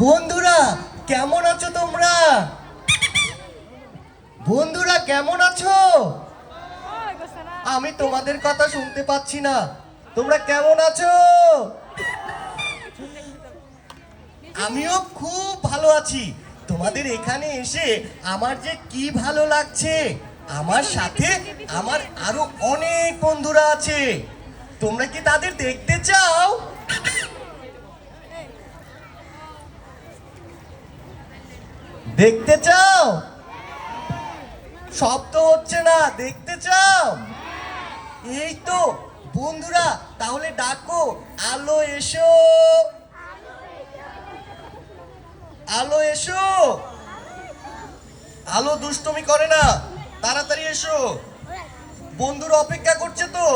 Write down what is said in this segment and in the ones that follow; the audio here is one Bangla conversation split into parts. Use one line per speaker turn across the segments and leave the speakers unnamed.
বন্ধুরা কেমন আছো তোমরা? বন্ধুরা কেমন আছো? আমি তোমাদের কথা শুনতে পাচ্ছি না। তোমরা কেমন আছো? আমিও খুব ভালো আছি। তোমাদের এখানে এসে আমার যে কি ভালো লাগছে। আমার সাথে আমার আরো অনেক বন্ধুরা আছে। তোমরা কি তাদের দেখতে চাও? দেখতে চাও? শব্দ হচ্ছে না, দেখতে চাও? এই তো বন্ধুরা, তাহলে ডাকো, আলো এসো, আলো এসো। আলো দুষ্টুমি করে না, তাড়াতাড়ি এসো। বন্ধুরা অপেক্ষা করছে তো।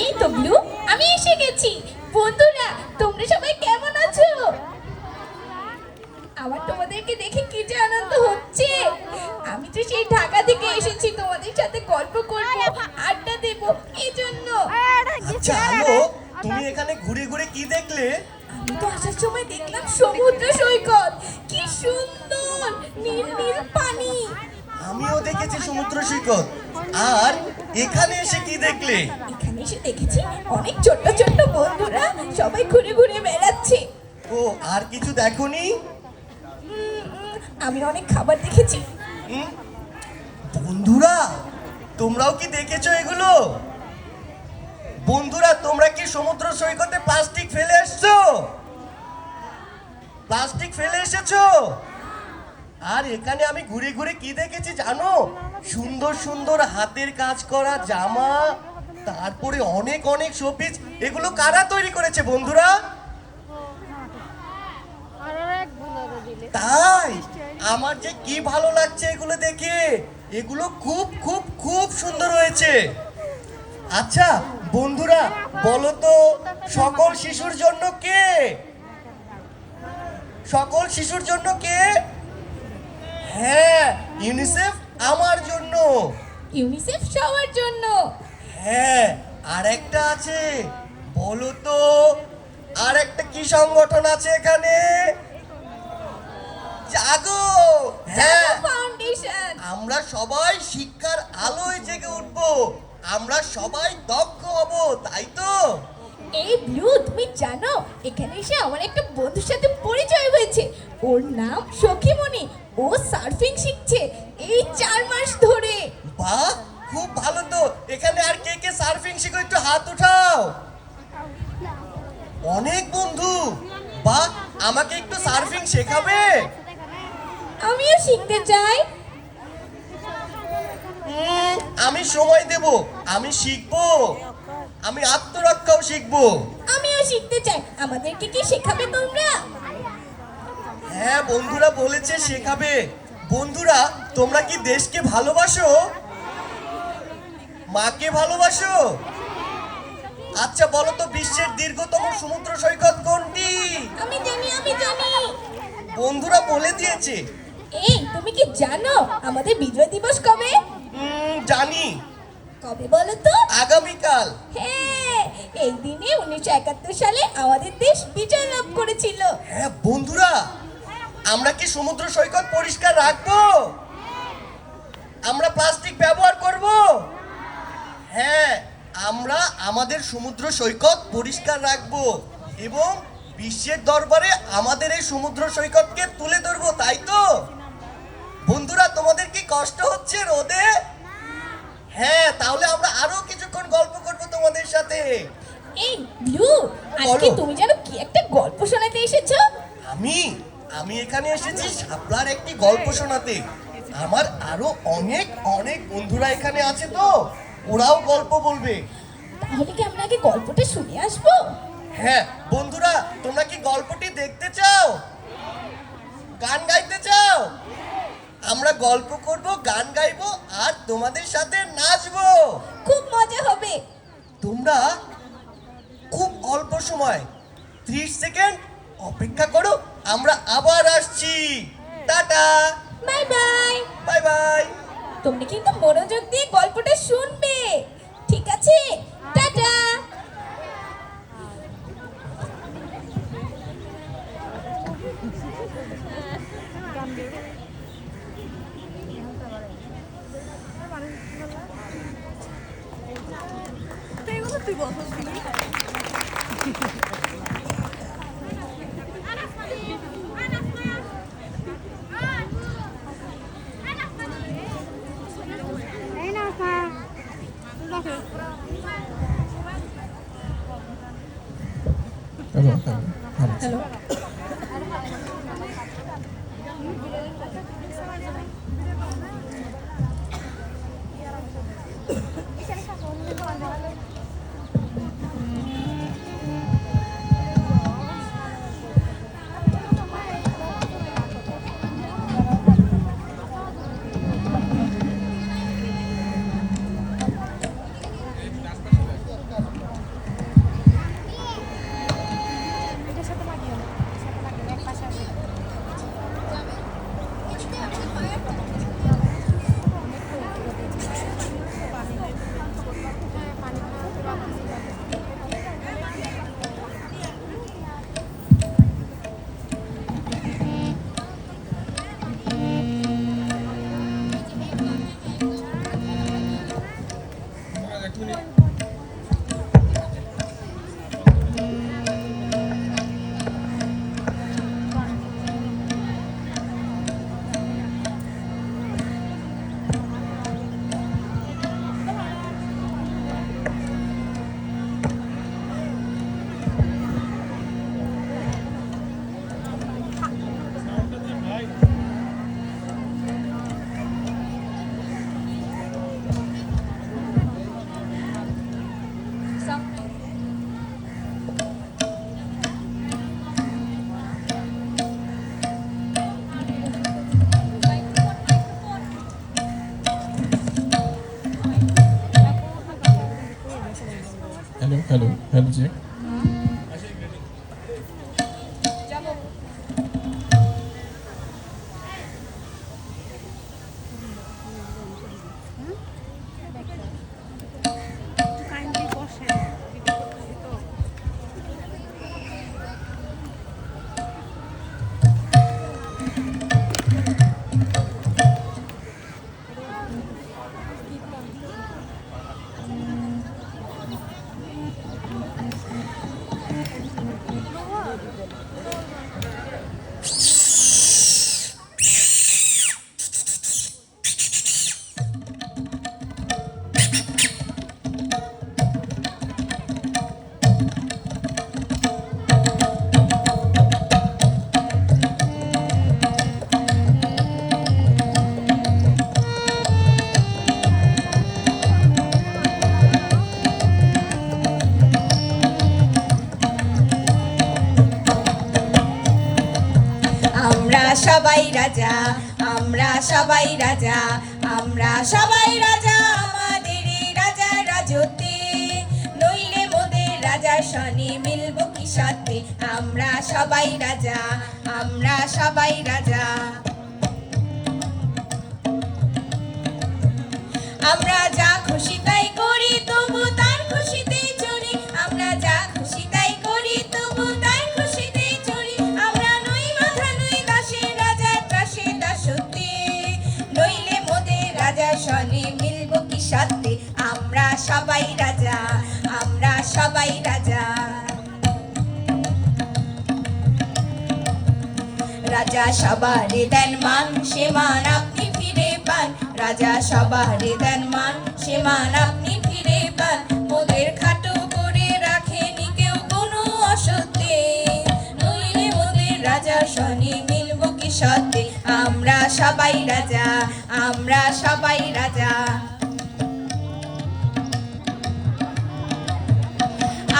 এই তো ব্লু, আমি এসে গেছি। বন্ধুরা তোমরা সবাই কেমন আছো? আমার তোমাদেরকে দেখে কি যে আনন্দ হচ্ছে। আমি তো সেই ঢাকা থেকে এসেছি তোমাদের সাথে গল্প করব, আড্ডা দেব, এই জন্য।
আচ্ছা আলো, তুমি এখানে ঘুরে ঘুরে কি দেখলে?
আমি তো আসার সময় দেখলাম সমুদ্র সৈকত, কি সুন্দর নীল নীল পানি।
আমিও দেখেছি সমুদ্র সৈকত। আর এখানে এসে কি দেখলে?
এখানে এসে দেখেছি অনেক ছোট্ট ছোট্ট বন্ধুরা সবাই ঘুরে ঘুরে বেড়াচ্ছে।
ও, আর কিছু দেখোনি?
আমি অনেক খাবার দেখেছি।
বন্ধুরা তোমরাও কি দেখেছো এগুলো? বন্ধুরা তোমরা কি সমুদ্র সৈকতে প্লাস্টিক ফেলে এসেছো? প্লাস্টিক ফেলে এসেছো? আর এখানে আমি ঘুরে ঘুরে কি দেখেছি জানো? সুন্দর সুন্দর হাতের কাজ করা জামা, তারপরে অনেক অনেক শোপিস। এগুলো কারা তৈরি করেছে বন্ধুরা? তাই আমার যে কি ভালো লাগছে এগুলো দেখে। এগুলো খুব খুব খুব সুন্দর হয়েছে। আচ্ছা বন্ধুরা বলো তো, সকল শিশুর জন্য কে? সকল শিশুর জন্য কে? হ্যাঁ, ইউনিসেফ আমার জন্য।
ইউনিসেফ সবার জন্য।
হ্যাঁ, আর একটা আছে, বলো তো আর একটা কি সংগঠন আছে এখানে? জাগো। হ্যাঁ,
ফাউন্ডেশন।
আমরা সবাই শিক্ষার আলোয় জেগে উঠবো। আমরা সবাই দক্ষ হব, তাই তো?
এই ব্লু, তুমি জানো এখানে এসে আমার একটা বন্ধুর সাথে পরিচয় হয়েছে। ওর নাম সখীমণি। ও সার্ফিং শিখছে এই 4 মাস ধরে।
বাহ, খুব ভালো তো। এখানে আর কে কে সার্ফিং শিখো একটু হাত উঠাও। অনেক বন্ধু। বাহ, আমাকে একটু সার্ফিং শেখাবে?
আমিও শিখতে চাই।
আমি সময় দেব, আমি শিখবো। আমি আত্মরক্ষাও শিখবো।
আমিও শিখতে চাই। আমাদেরকে কি শেখাবে তোমরা?
হ্যাঁ, বন্ধুরা বলেছে শেখাবে। বন্ধুরা তোমরা কি দেশকে ভালোবাসো? মাকে ভালোবাসো? আচ্ছা বলো তো, বিশ্বের দীর্ঘতম সমুদ্র সৈকত কোনটি?
আমি জানি, আমি জানি।
বন্ধুরা বলে দিয়েছে।
এই তুমি কি জানো আমাদের বিজয় দিবস কবে?
জানি।
কবে বলো তো?
আগামীকাল।
হ্যাঁ, এই দিনে 1971 সালে আমাদের দেশ বিজয় লাভ করেছিল।
হ্যাঁ বন্ধুরা, আমরা কি সমুদ্র সৈকত পরিষ্কার রাখবো? আমরা প্লাস্টিক ব্যবহার করব? হ্যাঁ, আমরা আমাদের সমুদ্র সৈকত পরিষ্কার রাখবো এবং বিশ্বের দরবারে আমাদের এই সমুদ্র সৈকতকে তুলে ধরবো, তাই তো? বন্ধুরা তোমাদের কি কষ্ট হচ্ছে রোদে? হ্যাঁ, তাহলে আমরা আরো কিছুক্ষণ গল্প করব তোমাদের সাথে।
এই ব্লু, আজকে
বলো।
তুমি জানো কি একটা গল্প শোনাতে এসেছো?
আমি আমি এখানে এসেছি শাপলার একটি গল্প শোনাতে। আমার আরো অনেক অনেক বন্ধুরা এখানে আছে তো, ওরাও গল্প বলবে।
তাহলে কি আমরা আগে গল্পটা শুনে আসবো?
হ্যাঁ বন্ধুরা, তোমরা কি গল্পটি দেখতে চাও? গান গাইতে চাও? আমরা গল্প করব, গান গাইবো আর তোমাদের সাথে নাচবো।
খুব মজা হবে।
তোমরা খুব অল্প সময় 30 সেকেন্ড অপেক্ষা করো, আমরা আবার আসছি। Tata,
bye bye.
Bye bye.
তোমরা কিন্তু মনোযোগ দিয়ে গল্পটা শুনবে, ঠিক আছে? টাটা। Hello
hello check.
সবাই রাজা, আমরা সবাই রাজা, আমরা সবাই রাজা, আমাদেরই রাজা রাজত্বে, নইলে মোদের রাজার সনে মিলব কি সাথে। আমরা সবাই রাজা, আমরা সবাই রাজা, আমরা যা খুশি তাই করি তবু তার খুশিতেই চলি, আমরা যা খুশি তাই করি তবু তার খুশিতেই চলি, আমরা নই মাথা নই দাসে রাজার ত্রাসে দাসত্বে, নইলে মোদের রাজার সনে মিলব কি সাথে। আমরা সবাই রাজা, আমরা সবাই রাজা, রাজা সবারে দেন মান, সে মান আপনি ফিরে পান, রাজা সবারে দেন মান, সে মান আপনি ফিরে পান, মোদের খাটো করে রাখেনি কেউ কোনো অসত্যে, নইলে মোদের রাজার সনে মিলব কি সত্যে। আমরা সবাই রাজা, আমরা সবাই রাজা,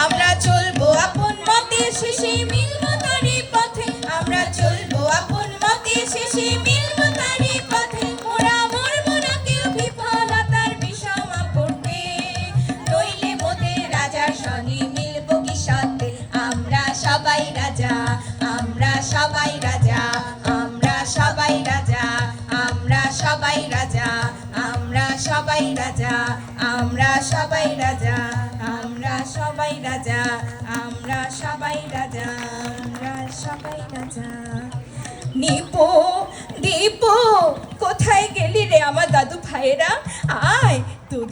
আমরা চলবো আপন মতে শেষে মিলব তারই পথে, আমরা চলবো আপন মতে শেষে মিলব তারই পথে, মোরা মরব না কেউ বিফলতার বিষমা পড়তে, নইলে মোদের রাজার সনে মিলব কি সাথে। আমরা সবাই রাজা, আমরা সবাই রাজা, আমরা সবাই রাজা, আমরা সবাই রাজা, আমরা সবাই রাজা, আমরা সবাই রাজা, আমরা সবাই রাজা, আমরা সবাই রাজা, আমরা সবাই রাজা। নিপো দীপো কোথায় গেলি রে আমার দাদু ভাইয়েরা, আয় তোদের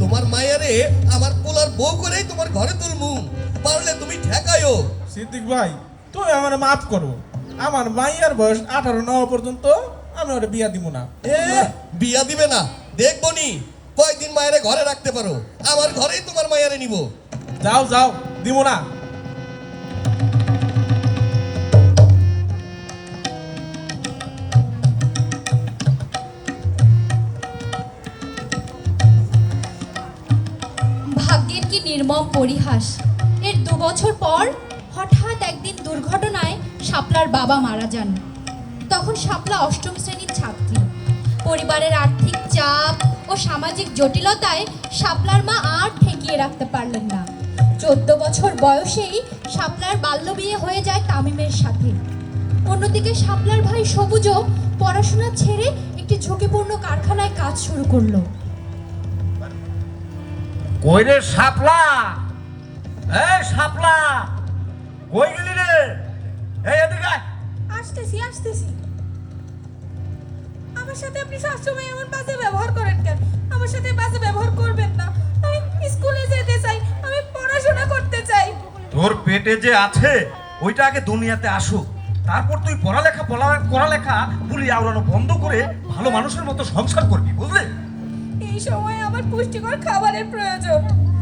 তোমার মায়ারে আমার পোলার বউ করেই তোমার ঘরে তুলমু, পারলে তুমি ঠেকায়ও।
সিদ্দিক ভাই তুমি আমার মাফ করো, আমার মাইয়ার বয়স 18 না হওয়া পর্যন্ত আমি ওরে বিয়া দিব না।
এ বিয়া দিবে না, দেখবো নি কয়দিন মায়েরে ঘরে রাখতে পারো। আমার ঘরেই তোমার মায়ারে নিব।
যাও যাও, দিব না।
ভাগ্যের কি নির্মম পরিহাস। এর 2 বছর পর হঠাৎ একদিন দুর্ঘটনায় শাপলার বাবা মারা যান। তখন শাপলা 8ম শ্রেণীর ছাত্রী। পরিবারের আর্থিক চাপ ও সামাজিক জটিলতায় শাপলার মা আর ঠেকিয়ে রাখতে পারলেন না। 14 বছর বয়সেই শাপলার বাল্যবিয়ে হয়ে যায় তামিমের সাথে। অন্যদিকে শাপলার ভাই সবুজও পড়াশোনা ছেড়ে একটি ঝুঁকিপূর্ণ কারখানায় কাজ শুরু করলো।
কই রে শাপলা, এই শাপলা কই গেলি রে? এই এদিকে আয়।
আসতেছি আসতেছি। আমার সাথে আপনি সবসময় এমন বাজে ব্যবহার করেন কেন? আমার সাথে বাজে ব্যবহার করবেন না। আমি স্কুলে যেতে চাই, আমি পড়াশোনা করতে চাই।
তোর পেটে যে আছে ওইটা আগে দুনিয়াতে আসুক, তারপর তুই পড়ালেখা পুলি আওড়ানো বন্ধ করে ভালো মানুষের মতো সংসার করবি, বুঝলি?
এই সময় আমার পুষ্টিকর খাবারের প্রয়োজন।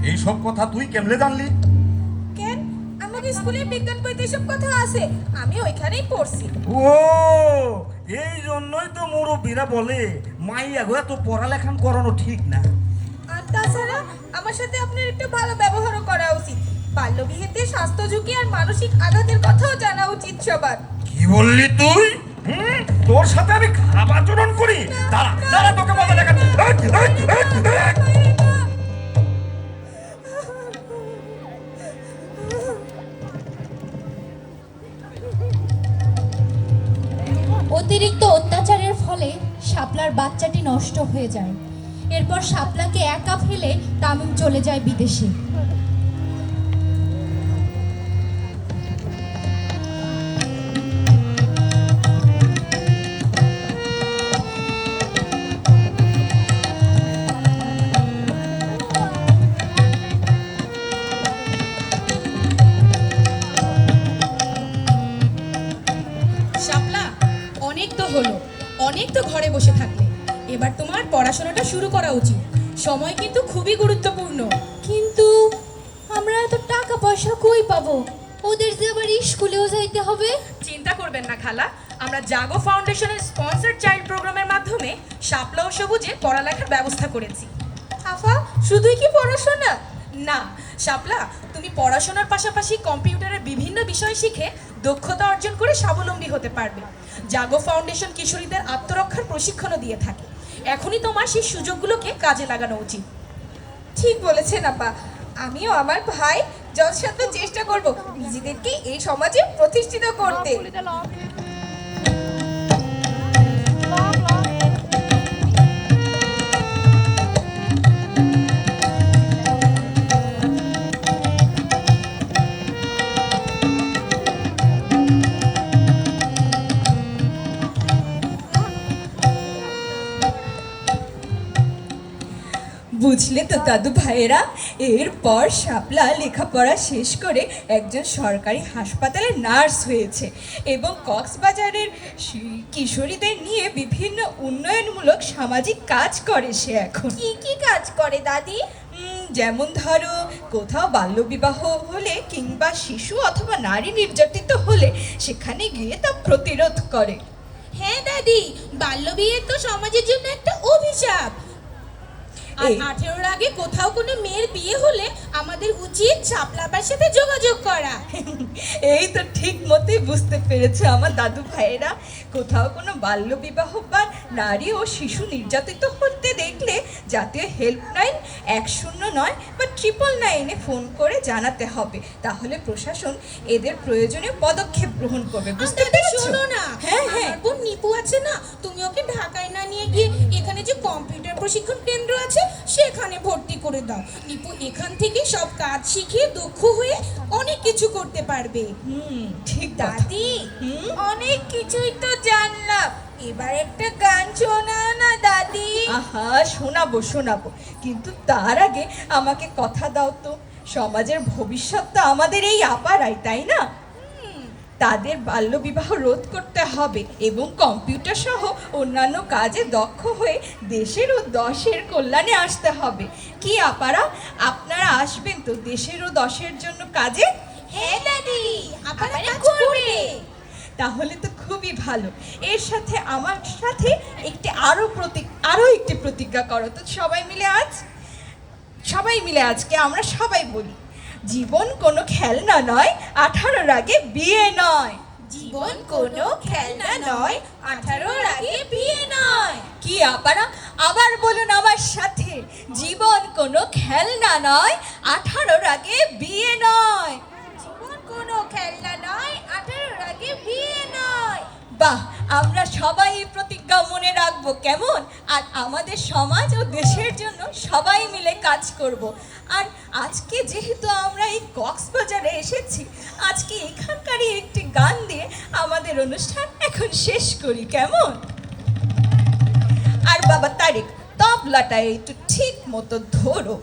এই সব কথা তুই কেমনে জানলি?
কেন? আমাদের স্কুলে বিজ্ঞান বইতে এসব কথা আছে, আমি ওইখানেই পড়ছি।
ও এই জন্যই তো মুরব্বীরা বলে মাইয়া গো এত পড়ালেখা করানো ঠিক না।
আর তাছাড়া আমার সাথে আপনার একটু ভালো ব্যবহারও করা উচিত। বাল্যবিয়েতে স্বাস্থ্য ঝুঁকি আর মানসিক আঘাতের কথাও জানা উচিত সবার।
কি বললি তুই? তোর সাথে আমি খারাপ আচরণ করি? দাঁড়া দাঁড়া, তোকে মজা দেখাচ্ছি।
অতিরিক্ত অত্যাচারের ফলে শাপলার বাচ্চাটি নষ্ট হয়ে যায়। এরপর শাপলাকে একা ফেলে তামিম চলে যায় বিদেশে।
শাপলা, অনেক তো হলো, অনেক তো ঘরে বসে থাকলে। এবার তোমার পড়াশোনাটা শুরু করা উচিত। সময় কিন্তু খুবই গুরুত্বপূর্ণ।
কিন্তু আমরা এত টাকা পয়সা কই পাবো? ওদের যে আবার স্কুলেও যাইতে হবে।
চিন্তা করবেন না খালা, আমরা জাগো ফাউন্ডেশনের স্পন্সর চাইল্ড প্রোগ্রামের মাধ্যমে শাপলা ও সবুজে পড়ালেখার ব্যবস্থা করেছি।
আফা, শুধুই কি পড়াশোনা?
না শাপলা, তুমি পড়াশোনার পাশাপাশি কম্পিউটারের বিভিন্ন বিষয় শিখে দক্ষতা অর্জন করে স্বাবলম্বী হতে পারবে। জাগো ফাউন্ডেশন কিশোরীদের আত্মরক্ষার প্রশিক্ষণও দিয়ে থাকে। এখনই তোমার সেই সুযোগগুলোকে কাজে লাগানো উচিত।
ঠিক বলেছেন আপা। আমিও আমার ভাই যথাসাধ্য চেষ্টা করব নিজেদেরকে এই সমাজে প্রতিষ্ঠিত করতে।
বুঝলে তো দাদু ভাইয়েরা, এরপর শাপলা লেখাপড়া শেষ করে একজন সরকারি হাসপাতালে নার্স হয়েছে এবং কক্সবাজারের কিশোরীদের নিয়ে বিভিন্ন উন্নয়নমূলক সামাজিক কাজ করে সে এখন।
কি কি কাজ করে দাদি?
যেমন ধরো, কোথাও বাল্যবিবাহ হলে কিংবা শিশু অথবা নারী নির্যাতিত হলে সেখানে গিয়ে তা প্রতিরোধ করে।
হ্যাঁ দাদি, বাল্যবিয়ে তো সমাজের জন্য একটা অভিশাপ। আর 18-র আগে কোথাও কোনো মেয়ের বিয়ে হলে আমাদের উচিত শাপলাবার সাথে যোগাযোগ করা।
এই তো ঠিক মতোই বুঝতে পেরেছে আমার দাদু ভাইয়েরা। কোথাও কোনো বাল্যবিবাহ বা নারী ও শিশু নির্যাতিত হতে দেখলে জাতীয় হেল্পলাইন 109 বা 999-এ ফোন করে জানাতে হবে। তাহলে প্রশাসন এদের প্রয়োজনীয় পদক্ষেপ গ্রহণ করবে। বুঝতে পেরেছো?
শোনো না,
হ্যাঁ হ্যাঁ,
আমার বোন নিপু আছে না, তুমি ওকে ঢাকায় না নিয়ে গিয়ে এখানে যে কম্পিউটার প্রশিক্ষণ কেন্দ্র আছে সেখানে ভর্তি করে দাও। নিপু এখান থেকে সব কাজ শিখে দক্ষ হয়ে অনেক কিছু করতে পারবে।
ঠিক
দাদি, অনেক কিছুই তো জানলাম,
এবার একটা গান শোনাও না দাদি।
আহা, শোনাবো শোনাবো, কিন্তু তার আগে আমাকে কথা দাও তো, সমাজের ভবিষ্যৎ তো আমাদের এই আপারাই, তাই না? তাদের বাল্যবিবাহ রোধ করতে হবে এবং কম্পিউটার সহ অন্যান্য কাজে দক্ষ হয়ে দেশের ও দশের কল্যাণে আসতে হবে। কি আপারা, আপনারা আসবেন তো দেশের ও দশের জন্য কাজে?
হ্যাঁ দাদি, আপনারা কাজ করবে।
তাহলে তো খুবই ভালো। এর সাথে আমার সাথে আরো একটি প্রতিজ্ঞা করো তো সবাই মিলে আজকে আমরা সবাই বলি, জীবন কোনো খেলনা নয়, 18-র আগে বিয়ে নয়।
জীবন কোনো খেলনা নয়, 18-র আগে বিয়ে নয়।
কি আপারা, আবার বলুন আমার সাথে, জীবন কোনো খেলনা নয়, 18-র আগে বিয়ে নয়।
জীবন কোনো খেলনা নয়, 18-র আগে বিয়ে নয়।
বাহ, আমরা সবাই এই প্রতিজ্ঞা মনে রাখবো, কেমন? আর আমাদের সমাজ ও দেশের জন্য সবাই মিলে কাজ করব। আর আজকে যেহেতু আমরা এই কক্সবাজারে এসেছি, আজকে এখানকারই একটি গান দিয়ে আমাদের অনুষ্ঠান এখন শেষ করি, কেমন? আর বাবা তারেক, তবলাটা একটু ঠিক মতো ধরো।